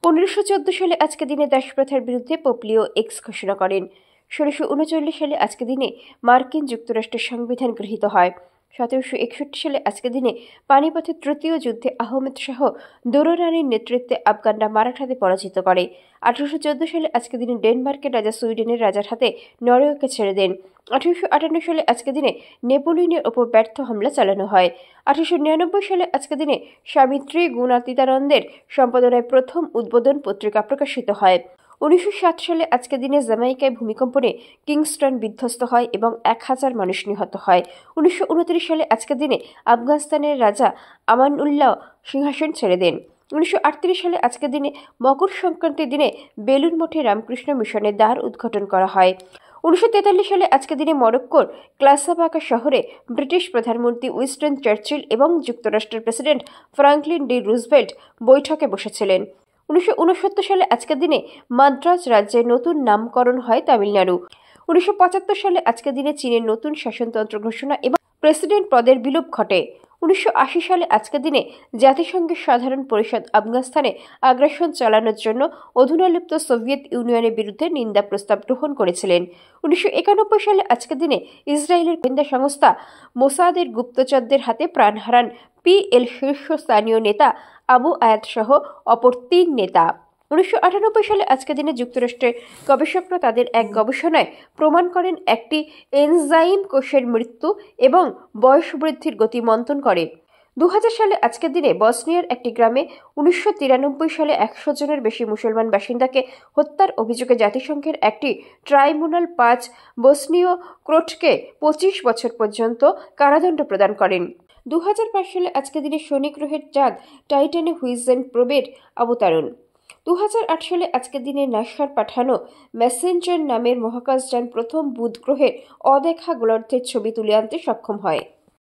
1514 সালে আজকে দিনে দাসপ্রথার বিরুদ্ধে পোপ লিও এক্স ঘোষণা করেন। 1639 সালে আজকে দিনে মার্কিন যুক্তরাষ্ট্রের সংবিধান গৃহীত হয়। 1761 সালে আজকে দিনে পানিপথের তৃতীয় যুদ্ধে আহমেদ শাহ দুররানির নেতৃত্বে আফগানরা মারাঠাদের পরাজিত করে। 1814 সালে আজকে দিনে ডেনমার্কের রাজা সুইডেনের রাজার হাতে নরওয়েকে ছেড়ে দেন। 1858 সালে আজকে দিনে নেপোলিয়নের ওপর ব্যর্থ হামলা চালানো হয়। 1899 সালে আজকে দিনে স্বামী ত্রিগুণাতীতানন্দের সম্পাদনায় প্রথম উদ্বোধন পত্রিকা প্রকাশিত হয়। 1907 সালে আজকে দিনে জ্যামাইকায় ভূমিকম্পনে কিংস্টন বিধ্বস্ত হয় এবং 1000 মানুষ নিহত হয়। 1929 সালে আজকে দিনে আফগানিস্তানের রাজা আমানউল্লাহ সিংহাসন ছেড়ে দেন। 1938 সালে আজকে দিনে মকর সংক্রান্তির দিনে বেলুড় মঠে রামকৃষ্ণ মিশনের দ্বার উদ্ঘাটন করা হয়। 1943 সালে আজকে দিনে মরক্কোর ক্লাসাবাকা শহরে ব্রিটিশ প্রধানমন্ত্রী উইনস্টন চার্চিল এবং যুক্তরাষ্ট্রের প্রেসিডেন্ট ফ্রাঙ্কলিন ডি রুজভেল্ট বৈঠকে বসেছিলেন। 1969 সালে আজকের দিনে মাদ্রাজ রাজ্যের নতুন নামকরণ হয় তামিলনাড়ু। 1975 সালে আজকের দিনে চীনের নতুন শাসনতন্ত্র ঘোষণা এবং প্রেসিডেন্ট পদের বিলোপ ঘটে। 1980 সালে আজকের দিনে জাতিসংঘের সাধারণ পরিষদ আফগানিস্তানে আগ্রাসন চালানোর জন্য অধুনালুপ্ত সোভিয়েত ইউনিয়নের বিরুদ্ধে নিন্দা প্রস্তাব গ্রহণ করেছিলেন। 1991 সালে আজকের দিনে ইসরায়েলের গোয়েন্দা সংস্থা মোসাদের গুপ্তচরদের হাতে প্রাণ হারান পিএল শীর্ষস্থানীয় নেতা আবু আয়াদ সহ অপর 3 নেতা। 1998 সালে আজকের দিনে যুক্তরাষ্ট্রের গবেষকরা তাদের এক গবেষণায় প্রমাণ করেন একটি এনজাইম কোষের মৃত্যু এবং বয়স বৃদ্ধির গতি মন্থন করে। 2000 সালে আজকের দিনে বসনিয়ার একটি গ্রামে 1993 সালে 100 জনের বেশি মুসলমান বাসিন্দাকে হত্যার অভিযোগে জাতিসংঘের একটি ট্রাইব্যুনাল 5 বসনীয় ক্রোটকে 25 বছর পর্যন্ত কারাদণ্ড প্রদান করেন। 2005 সালে আজকের দিনে শনি গ্রহের চাঁদ টাইটানে হুইজেন প্রোবের অবতরণ। 2008 সালে আজকের দিনে নাসার পাঠানো মেসেঞ্জার নামের মহাকাশযান প্রথম বুধ গ্রহের অদেখা গোলার্ধের ছবি তুলে আনতে সক্ষম হয়।